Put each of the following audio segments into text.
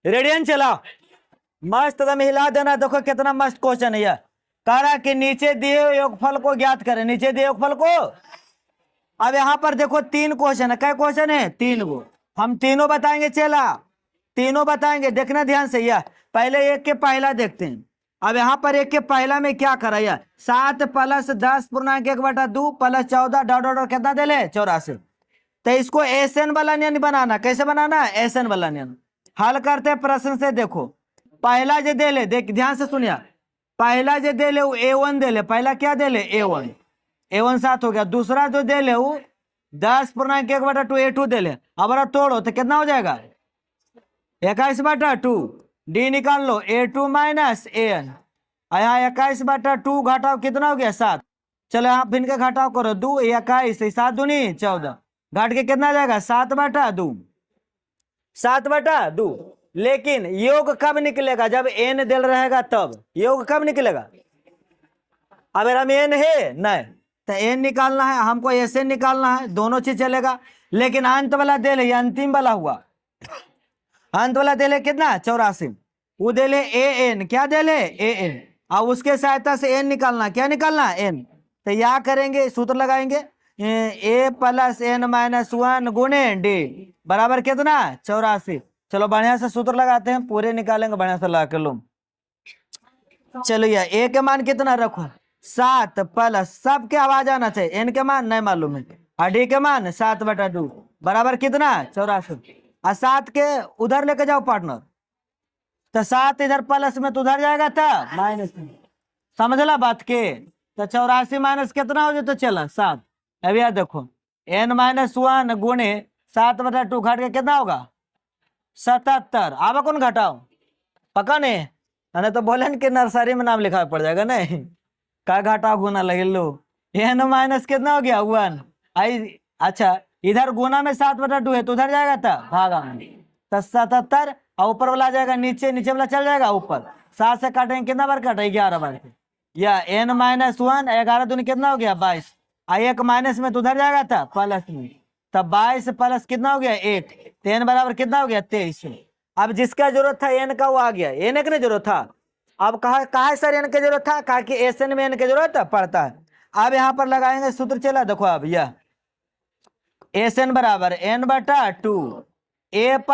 Radian चलाओ, मस्त एकदम हिला देना। देखो कितना मस्त क्वेश्चन है यह। कह रहा कि नीचे दिए हुए योगफल को ज्ञात करें, नीचे दिए योगफल को। अब यहाँ पर देखो तीन क्वेश्चन है, क्या क्वेश्चन है? तीन गो। हम तीनों बताएंगे चला, तीनों बताएंगे, देखना ध्यान से। यह पहले एक के पहला देखते हैं। अब यहाँ पर एक के पहला में क्या करा यह 7 + 10.1/2 + 14 डॉट कितना दे ले 84। तो इसको एसएन वाला नियम बनाना। कैसे बनाना? एसएन वाला नियम। हल करते प्रश्न से। देखो पहला जो दे ले, देख ध्यान से सुनिया, पहला जो दे ले वो A1 दे ले। पहला क्या दे ले? A1, A1 7 हो गया। दूसरा जो दे ले वो 10.1/2 A2 दे ले। अब तोड़ो तो कितना हो जाएगा? 21/2। डी निकाल लो, A2 - AN। यहाँ 21/2 घटाओ कितना हो गया? 7। चलो यहाँ फिर के घटाओ करो, 2 21 7 दूनी 14, घट के कितना जाएगा? 7/2, 7/2। लेकिन योग कब निकलेगा? जब n दिल रहेगा तब। योग कब निकलेगा? अगर हम n है नहीं तो n निकालना है हमको, ऐसे निकालना है, दोनों चीज चलेगा। लेकिन अंत वाला दे ले, अंतिम वाला हुआ, अंत वाला दे ले कितना? 84। वो दे ले an, क्या दे ले? an। अब उसके सहायता से n निकालना, क्या निकालना? n। तो या करेंगे, सूत्र लगाएंगे, a + n - 1 गुणे d बराबर कितना? 84। चलो बढ़िया से सूत्र लगाते हैं, पूरे निकालेंगे बढ़िया से लगा के लो। चलो ये a के मान कितना रखो? 7 + सबके आवाज आना चाहिए, n के मान नहीं मालूम है, और d के मान 7/2 बराबर कितना? 84। और 7 के उधर लेके जाओ पार्टनर, तो 7 इधर प्लस में तो उधर जाएगा था माइनस में। समझला बात के? तो 84 माइनस कितना हो जाए? तो चला 7। अब यार देखो n - 1 गुणे 7/2 घट के कितना होगा? 77। अब कौन घटाओ? पक्का नहीं? मैंने तो बोले कि नर्सरी में नाम लिखा पड़ जाएगा नहीं। का घटाओ गुना लगे लो, n - कितना हो गया? 1। आई अच्छा इधर गुना में 7/2 है तो उधर जाएगा था भागा में, तो 77। और ऊपर वाला आ जाएगा नीचे, नीचे वाला चल जाएगा ऊपर। 7 से काटेंगे कितना बार काटे? 11 बार। या n - 1 11 दूनी कितना हो गया? 22। एक माइनस में तो उधर जाएगा था प्लस में, तब 22 प्लस कितना हो गया? 8। तो n बराबर कितना हो गया? 23। अब जिसका जरूरत था n का वो आ गया, n की जरूरत था। अब कहा सर n की जरूरत था? कहा कि एसएन में n की जरूरत पड़ता है। अब यहाँ पर लगाएंगे सूत्र, चला देखो अब यह एसएन बराबर n/2 a +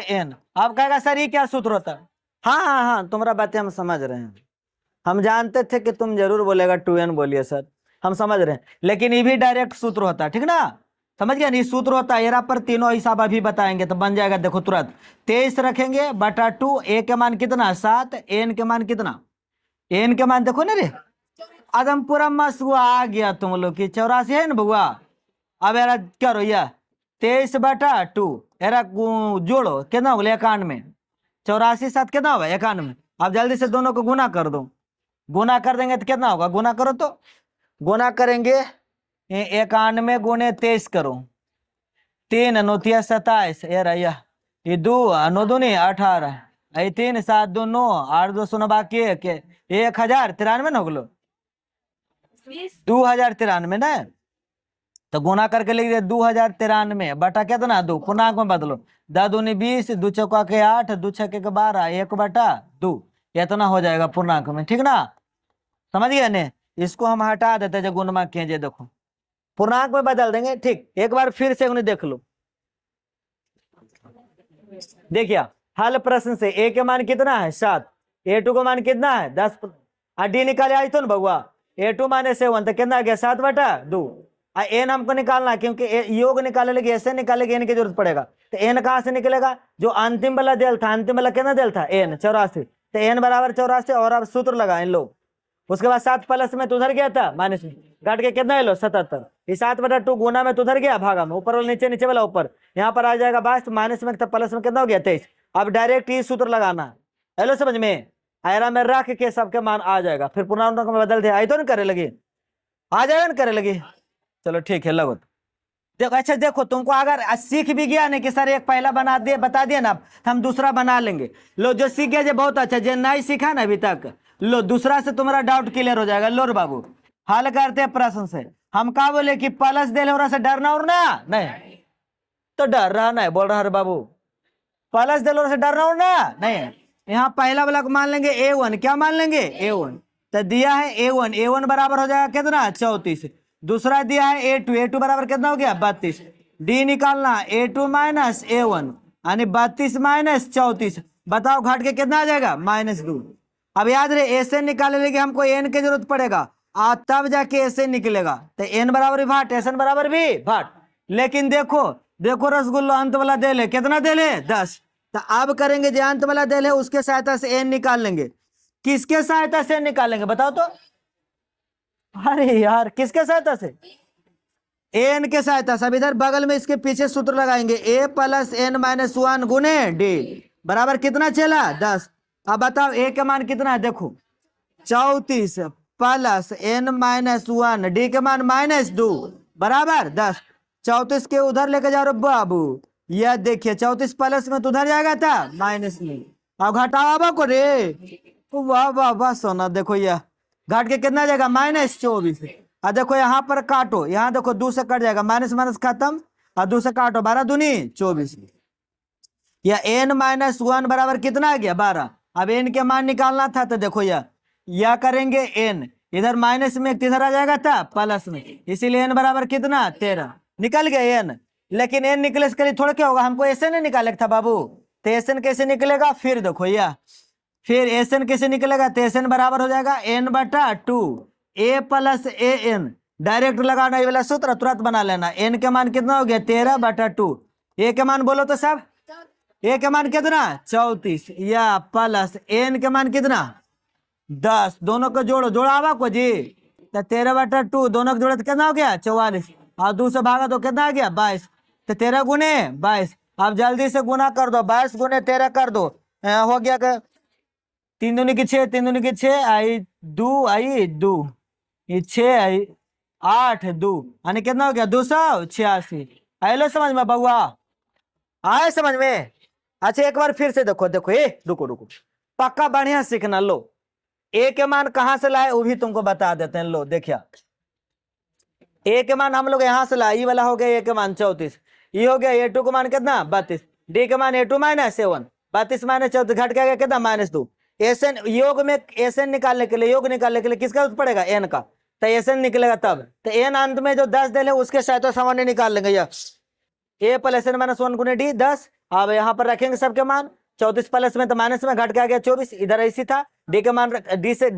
an। अब कहेगा सर ये क्या सूत्र होता है? हाँ हाँ हाँ तुम्हारा बातें हम समझ रहे हैं, हम जानते थे कि तुम जरूर बोलेगा 2n बोलिए सर, हम समझ रहे हैं, लेकिन ये भी डायरेक्ट सूत्र होता है, ठीक ना? समझ गया? नहीं सूत्र होता है, एरा पर तीनों हिसाब अभी बताएंगे तो बन जाएगा। देखो तुरंत 23 रखेंगे बटा 2, a के मान कितना? 7, n के मान कितना? n के मान देखो ना रे, आदम पूरा मस्त हुआ आ गया तुम लोग की 84 है ना बउआ। अब एरा क्या रो यह 23/2 एरा जोड़ो कितना हो गया? 91। 84 7 कितना होगा? 91। अब जल्दी से दोनों को गुना कर दो, गुना कर देंगे तो कितना होगा? गुना करो तो, गुना करेंगे 91 गुणे 23 करो, 3 9 27 ये 2 9 दूनी 18, 3 7 2 9 8 2 0 बाकी 1093 ना होगलो, 2093 ना। तो गुना करके लिख दिया 2093 बटा कितना? 2। पूर्णांक में बदलो, 10 दूनी 20, 2 चौका के 8, 2 छक्के के 12, 1/2 इतना हो जाएगा पूर्णांक में, ठीक ना? समझ गया ने? इसको हम हटा देते जो गुणमा किए, देखो पूर्णांक में बदल देंगे। ठीक, एक बार फिर से उन्हें देख लो। देखिए हल प्रश्न से a के मान कितना है? 7, a2 का मान कितना है? 10, डी निकाले आई तो ना बउआ, a2 - 7 तो कितना आ गया? 7/2। n हमको निकालना, क्योंकि योग निकाले लगे ऐसे निकालेगे n की जरूरत पड़ेगा। तो n कहां से निकलेगा? जो अंतिम वाला दिल था, अंतिम वाला कितना दिल था? n 84। तो n बराबर 84। और अब सूत्र लगाए लो, उसके बाद 7 प्लस में तो उधर गया था माइनस में, घट के कितना है लो? 77। ये 7/2 गुना में तो उधर गया भागा में, ऊपर वाला नीचे, नीचे वाला ऊपर, यहाँ पर आ जाएगा 22, माइनस में प्लस में कितना हो गया? 23। अब डायरेक्ट ये सूत्र लगाना, हेलो समझ में? आयरा में रख के सबके मान आ जाएगा, फिर पूर्णांक में बदल दे, आई तो नहीं करे लगी, आ जाएगा ना करे लगी। चलो ठीक है लगो देखो। अच्छा देखो तुमको अगर सीख भी गया नहीं कि सर एक पहला बना दिए बता दिए ना, हम दूसरा बना लेंगे। लो जो सीख गया जो बहुत अच्छा, जो नहीं सीखा ना अभी तक, लो दूसरा से तुम्हारा डाउट क्लियर हो जाएगा। लो रे बाबू हल करते हैं प्रश्न से। हम क्या बोले कि प्लस दे से डरना और ना नहीं, तो डर रहा नहीं बोल रहा है बाबू, प्लस दिलो से डरना हो ना नहीं है। यहाँ पहला वाला को मान लेंगे A1, क्या मान लेंगे A1, तो दिया है A1, A1 बराबर हो जाएगा कितना 34। दूसरा दिया है A2, A2 बराबर कितना हो गया 32। डी निकालना A2 माइनस A1 यानी 32 माइनस 34, बताओ घट के कितना आ जाएगा -2। अब याद रहे एसएन निकालने के हमको एन की जरूरत पड़ेगा तब जाके एसएन निकलेगा, तो एन बराबर भी भाट एसएन बराबर भी भाट। लेकिन देखो देखो रसगुल्ला अंत वाला दे ले कितना दे ले 10, तो अब करेंगे जो अंत वाला दे ले उसके सहायता से एन निकाल लेंगे। किसके सहायता से निकालेंगे बताओ तो, अरे यार किसके सहायता से, एन के सहायता से। अब इधर बगल में इसके पीछे सूत्र लगाएंगे ए प्लस एन माइनस 1 गुने डी बराबर कितना चला 10। अब बताओ ए का मान कितना है, देखो 34 प्लस एन माइनस 1 डी के मान -2 बराबर 10। 34 के उधर लेके जाओ बाबू, यह देखिए 34 प्लस में तो उधर जाएगा था माइनस में, अब घटाओ अब को रे, वाह वाह वाह सोना। देखो यह घट के कितना जाएगा -24। अब देखो यहाँ पर काटो, यहाँ देखो 2 से कट जाएगा, माइनस माइनस खत्म और 2 से काटो, 12 दूनी 24। या n माइनस 1 बराबर कितना आ गया 12। अब n के मान निकालना था तो देखो यह करेंगे n, इधर माइनस में किधर आ जाएगा था प्लस में, इसीलिए n बराबर कितना 13 निकल गया n। लेकिन n निकले इसके लिए थोड़ा क्या होगा, हमको एसएन निकाले था बाबू, तो एसएन कैसे निकलेगा, फिर देखो फिर एसएन कैसे निकलेगा, तो एसएन बराबर हो जाएगा n/2 a plus a n, direct लगाना ये वाला सूत्र तुरंत बना लेना। n के मान कितना हो गया 13/2, a के मान बोलो तो सब, a के मान कितना 34 या प्लस n के मान कितना 10, दोनों को जोड़ो, जोड़ावा को जी, तो 13/2 दोनों को जोड़े तो कितना हो गया 44 और 2 से भागा तो कितना आ गया 22, तो 13 गुने 22। अब जल्दी से गुना कर दो, 22 गुने 13 कर दो, हो गया 3 दूनी की 6, 3 दूनी की 6 आई 2 आई 2 ये 6 आई 8 2 यानी कितना हो गया 286। आए लो समझ में बउआ, आए समझ में। अच्छा एक बार फिर से देखो देखो, रुको रुको पक्का बढ़िया सीखना। लो ए के मान कहां से लाए वो भी तुमको बता देते हैं। लो देखिए ए के मान हम लोग यहां से लाए, ये वाला हो गया ए के मान 34, ये हो गया A2 का मान कितना 32, डी के मान A2 माइनस 7 32 माइनस 34 घट के गया कितना -2। एसएन योग में एसएन निकालने के लिए, योग निकालने के लिए किसका जरूरत पड़ेगा एन का, तो एसएन निकलेगा तब, तो एन अंत में जो 10 दे ले उसके सहायता सामान्य निकाल लेंगे। ए प्लस एन माइनस 1 गुने डी 10। अब यहाँ पर रखेंगे सबके मान, 34 प्लस में तो माइनस में घट के आ गया 24, इधर ऐसी था, डी के मान डी से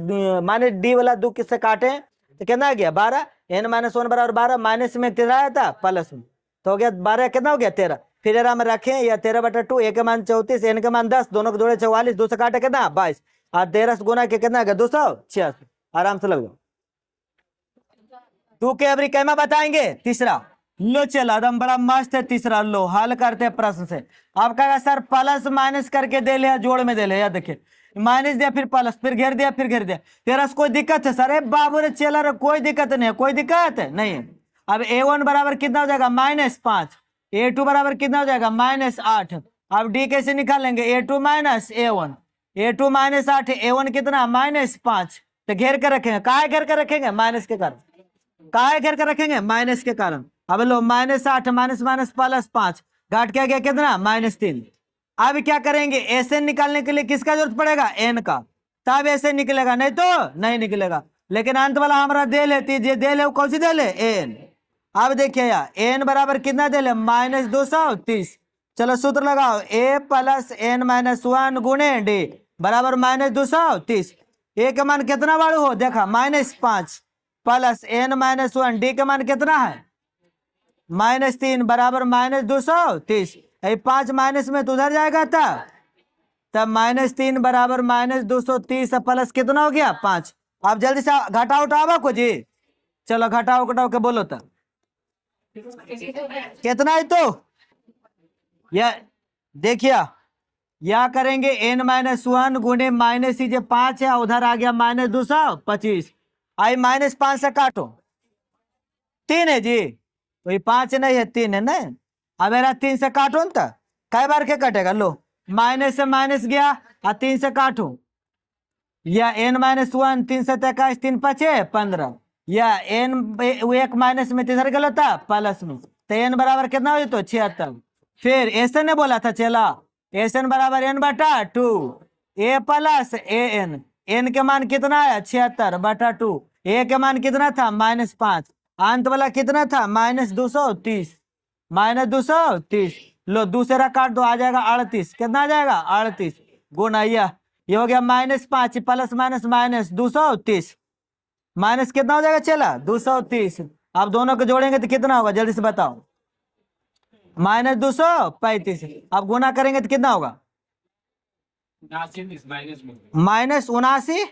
माइनस डी वाला 2 किससे काटे तो कितना आ गया 12, एन माइनस 1 बराबर 12, माइनस में कितना आया था प्लस में, तो हो गया 12 कितना हो गया 13। फिर एरा में रखें या 13/2, ए के मान 34 एन के मान 10, दोनों को जोड़े 44, 2 से काटे कितना 22 और 13 से गुना के कितना आ गया 286। आराम से लग जाओ। 2 के अबरी कैमा बताएंगे तीसरा। लो चलो एकदम बड़ा मस्त है तीसरा, लो हल करते हैं प्रश्न से। अब कहेगा सर प्लस माइनस करके दे ले, जोड़ में दे ले, या देखिए माइनस दिया फिर प्लस फिर घेर दिया फिर घेर दिया, तेरा से कोई दिक्कत है सर, ए बाबू रे चेला रे कोई दिक्कत नहीं है, कोई दिक्कत नहीं है। अब A1 बराबर कितना हो जाएगा -5, A2 बराबर कितना हो जाएगा -8। अब डी कैसे निकालेंगे A2 minus A1, A2 -8 A1 कितना -5, तो घेर कर रखेंगे, काहे घेर कर रखेंगे माइनस के कारण, काहे घेर कर रखेंगे माइनस के कारण। अब लो -8 माइनस माइनस प्लस 5 घाट क्या गया कितना -3। अब क्या करेंगे एसएन निकालने के लिए किसका जरूरत पड़ेगा एन का, तब एसएन निकलेगा, नहीं तो नहीं निकलेगा। लेकिन अंत वाला हमारा दे लेती, जे दे ले कौन सी दे ले एन। अब देखिए यार एन बराबर कितना दे ले -230, चलो सूत्र लगाओ ए प्लस एन माइनस 1 गुणे डी बराबर -230। ए का मान कितना बार हो देखा -5 प्लस एन माइनस 1, डी का मान कितना है -3 बराबर -230। 5 माइनस में तो उधर जाएगा था, तब -3 बराबर -230 प्लस कितना हो गया 5। आप जल्दी से घटाओ उठाओ को जी, चलो घटाओ घटाओ के बोलो तो कितना है, तो या देखिए या करेंगे n-1 गुणे माइनस ही 5 है, उधर आ गया -225, आई -5 से काटो 3 है जी, वही 5 नहीं है 3 है ना। अब मेरा 3 से काटो ना, कई बार के कटेगा, लो माइनस से माइनस गया और 3 से काटो, या n-1 3 से 23 3 5 15, या n 1 माइनस में तीसरा गलत था प्लस में, तो n बराबर कितना हो तो 76। फिर ऐसे ने बोला था चला एस एन बराबर n बटा 2 a प्लस ए एन के मान कितना है 76 बटा 2 a के मान कितना था -5 अंत वाला कितना था -230 -230 लो दूसरा काट दो आ जाएगा 38 कितना आ जाएगा 38 गुना ये हो गया -5 प्लस माइनस माइनस 230 माइनस कितना हो जाएगा चला 230 अब दोनों को जोड़ेंगे तो कितना होगा जल्दी से बताओ -235 अब गुना करेंगे तो कितना होगा -79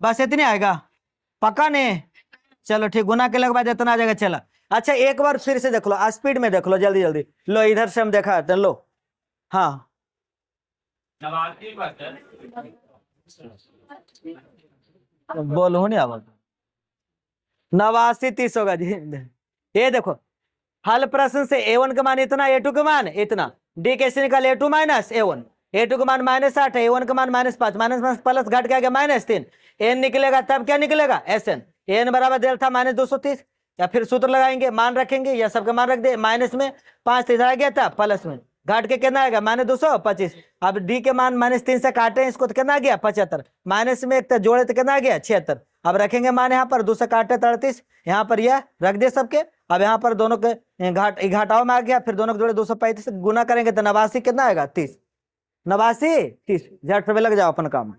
बस इतने आएगा पक्का नहीं चलो ठीक गुना के लगे बाद इतना आ जाएगा चला अच्छा एक बार फिर से देख लो स्पीड में देख लो जल्दी जल्दी लो इधर से हम देखा तो लो हाँ बोलो नहीं आवाज 89 30 होगा जी ये देखो हल प्रश्न से a1 का मान इतना a2 का मान इतना d कैसे निकाल a2 माइनस a1 a2 का मान -8 है a1 का मान -5 -5 प्लस घट के आ गया -3 n निकलेगा तब क्या निकलेगा sn n बराबर डेल्टा -230 या फिर सूत्र लगाएंगे मान रखेंगे या सबका मान रख दे माइनस में 5 इधर आ गया था प्लस में घाट के कितना आएगा -225 अब डी के मान -3 से काटे इसको तो कितना आ गया 75 माइनस में एक जोड़े तो कितना आ गया 76 अब रखेंगे मान यहाँ पर 2 से काटे 33 यहाँ पर यह रख दे सबके अब यहाँ पर दोनों के घाटाओं में आ गया फिर दोनों के जोड़े 235 गुना करेंगे तो 89 कितना आएगा 30 89 30 झट पे लग जाओ अपन काम।